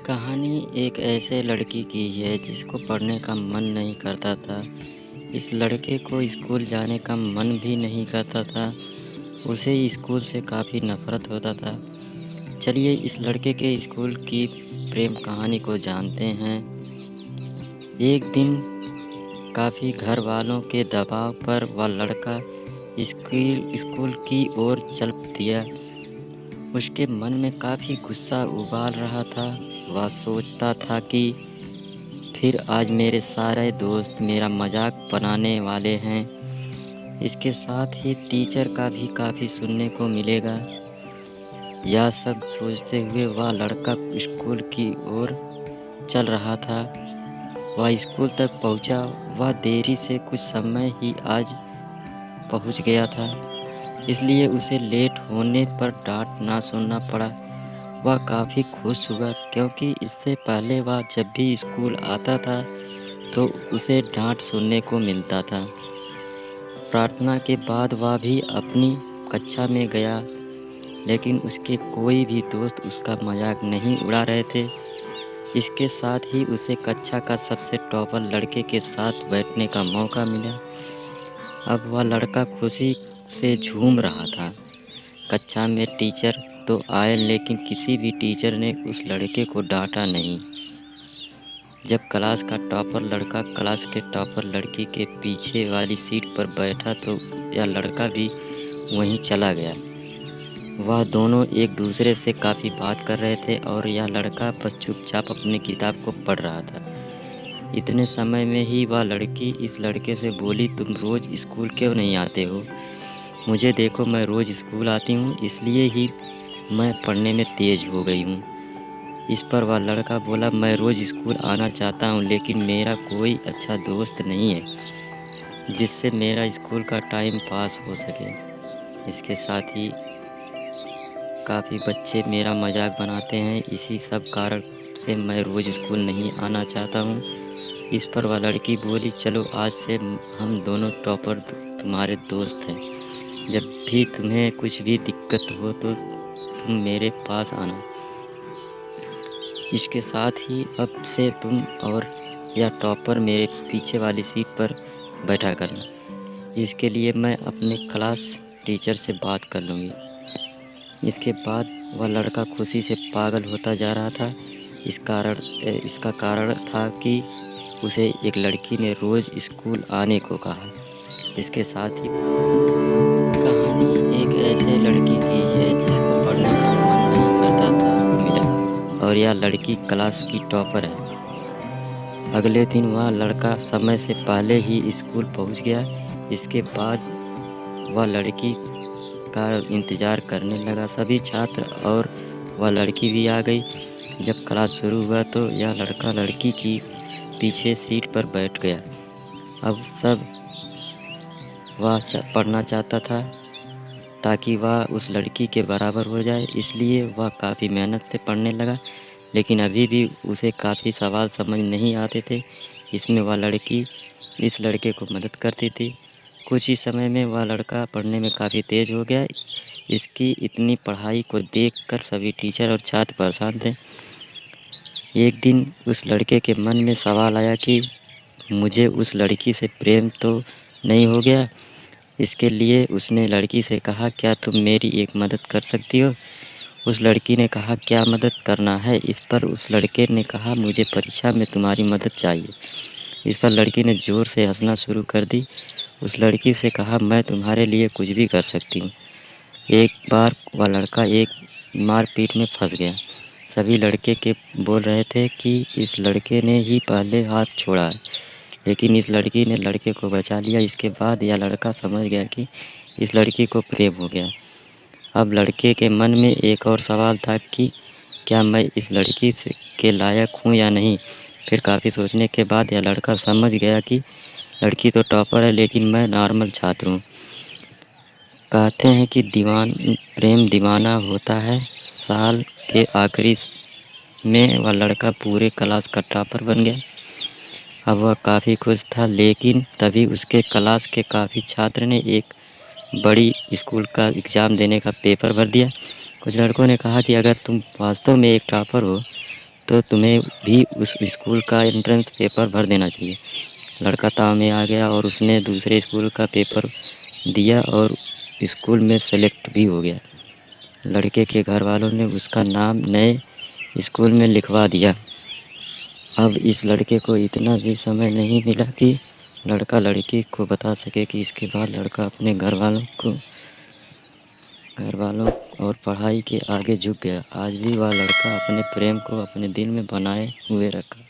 कहानी एक ऐसे लड़की की है जिसको पढ़ने का मन नहीं करता था। इस लड़के को स्कूल जाने का मन भी नहीं करता था। उसे स्कूल से काफ़ी नफ़रत होता था। चलिए इस लड़के के स्कूल की प्रेम कहानी को जानते हैं। एक दिन काफ़ी घर वालों के दबाव पर वह लड़का स्कूल की ओर चल दिया। उसके मन में काफ़ी गुस्सा उबाल रहा था। वह सोचता था कि फिर आज मेरे सारे दोस्त मेरा मजाक बनाने वाले हैं। इसके साथ ही टीचर का भी काफ़ी सुनने को मिलेगा। यह सब सोचते हुए वह लड़का स्कूल की ओर चल रहा था। वह स्कूल तक पहुंचा। वह देरी से कुछ समय ही आज पहुंच गया था, इसलिए उसे लेट होने पर डांट ना सुनना पड़ा। वह काफ़ी खुश हुआ क्योंकि इससे पहले वह जब भी स्कूल आता था तो उसे डांट सुनने को मिलता था। प्रार्थना के बाद वह भी अपनी कक्षा में गया, लेकिन उसके कोई भी दोस्त उसका मजाक नहीं उड़ा रहे थे। इसके साथ ही उसे कक्षा का सबसे टॉपर लड़के के साथ बैठने का मौका मिला। अब वह लड़का खुशी से झूम रहा था। कक्षा में टीचर तो आए, लेकिन किसी भी टीचर ने उस लड़के को डांटा नहीं। जब क्लास का टॉपर लड़का क्लास के टॉपर लड़की के पीछे वाली सीट पर बैठा तो यह लड़का भी वहीं चला गया। वह दोनों एक दूसरे से काफ़ी बात कर रहे थे और यह लड़का बस चुपचाप अपनी किताब को पढ़ रहा था। इतने समय में ही वह लड़की इस लड़के से बोली, तुम रोज़ स्कूल क्यों नहीं आते हो? मुझे देखो, मैं रोज़ स्कूल आती हूँ, इसलिए ही मैं पढ़ने में तेज़ हो गई हूँ। इस पर वह लड़का बोला, मैं रोज़ स्कूल आना चाहता हूँ, लेकिन मेरा कोई अच्छा दोस्त नहीं है जिससे मेरा स्कूल का टाइम पास हो सके। इसके साथ ही काफ़ी बच्चे मेरा मजाक बनाते हैं, इसी सब कारण से मैं रोज़ स्कूल नहीं आना चाहता हूँ। इस पर वह लड़की बोली, चलो आज से हम दोनों टॉपर तुम्हारे दोस्त हैं। जब भी तुम्हें कुछ भी दिक्कत हो तो तुम मेरे पास आना। इसके साथ ही अब से तुम और यह टॉपर मेरे पीछे वाली सीट पर बैठा करना। इसके लिए मैं अपने क्लास टीचर से बात कर लूँगी। इसके बाद वह लड़का खुशी से पागल होता जा रहा था। इसका कारण था कि उसे एक लड़की ने रोज़ स्कूल आने को कहा। इसके साथ ही कहानी एक ऐसे लड़की की है जिसको पढ़ने का मन नहीं करता था मिला, और यह लड़की क्लास की टॉपर है। अगले दिन वह लड़का समय से पहले ही स्कूल पहुंच गया। इसके बाद वह लड़की का इंतज़ार करने लगा। सभी छात्र और वह लड़की भी आ गई। जब क्लास शुरू हुआ तो यह लड़का लड़की की पीछे सीट पर बैठ गया। अब सब वह पढ़ना चाहता था ताकि वह उस लड़की के बराबर हो जाए, इसलिए वह काफ़ी मेहनत से पढ़ने लगा, लेकिन अभी भी उसे काफ़ी सवाल समझ नहीं आते थे। इसमें वह लड़की इस लड़के को मदद करती थी। कुछ ही समय में वह लड़का पढ़ने में काफ़ी तेज़ हो गया। इसकी इतनी पढ़ाई को देखकर सभी टीचर और छात्र परेशान थे। एक दिन उस लड़के के मन में सवाल आया कि मुझे उस लड़की से प्रेम तो नहीं हो गया। इसके लिए उसने लड़की से कहा, क्या तुम मेरी एक मदद कर सकती हो? उस लड़की ने कहा, क्या मदद करना है? इस पर उस लड़के ने कहा, मुझे परीक्षा में तुम्हारी मदद चाहिए। इस पर लड़की ने ज़ोर से हंसना शुरू कर दी। उस लड़की से कहा, मैं तुम्हारे लिए कुछ भी कर सकती हूँ। एक बार वह लड़का एक मारपीट में फंस गया। सभी लड़के के बोल रहे थे कि इस लड़के ने ही पहले हाथ छोड़ा है, लेकिन इस लड़की ने लड़के को बचा लिया। इसके बाद यह लड़का समझ गया कि इस लड़की को प्रेम हो गया। अब लड़के के मन में एक और सवाल था कि क्या मैं इस लड़की से के लायक हूँ या नहीं। फिर काफ़ी सोचने के बाद यह लड़का समझ गया कि लड़की तो टॉपर है, लेकिन मैं नॉर्मल छात्र हूँ। कहते हैं कि प्रेम दीवाना होता है। साल के आखिरी में वह लड़का पूरे क्लास का टॉपर बन गया। अब वह काफ़ी खुश था, लेकिन तभी उसके क्लास के काफ़ी छात्र ने एक बड़ी स्कूल का एग्ज़ाम देने का पेपर भर दिया। कुछ लड़कों ने कहा कि अगर तुम वास्तव में एक टॉपर हो तो तुम्हें भी उस स्कूल का एंट्रेंस पेपर भर देना चाहिए। लड़का ताव में आ गया और उसने दूसरे स्कूल का पेपर दिया और स्कूल में सेलेक्ट भी हो गया। लड़के के घर वालों ने उसका नाम नए स्कूल में लिखवा दिया। अब इस लड़के को इतना भी समय नहीं मिला कि लड़का लड़की को बता सके कि इसके बाद लड़का अपने घर वालों और पढ़ाई के आगे झुक गया। आज भी वह लड़का अपने प्रेम को अपने दिल में बनाए हुए रखा।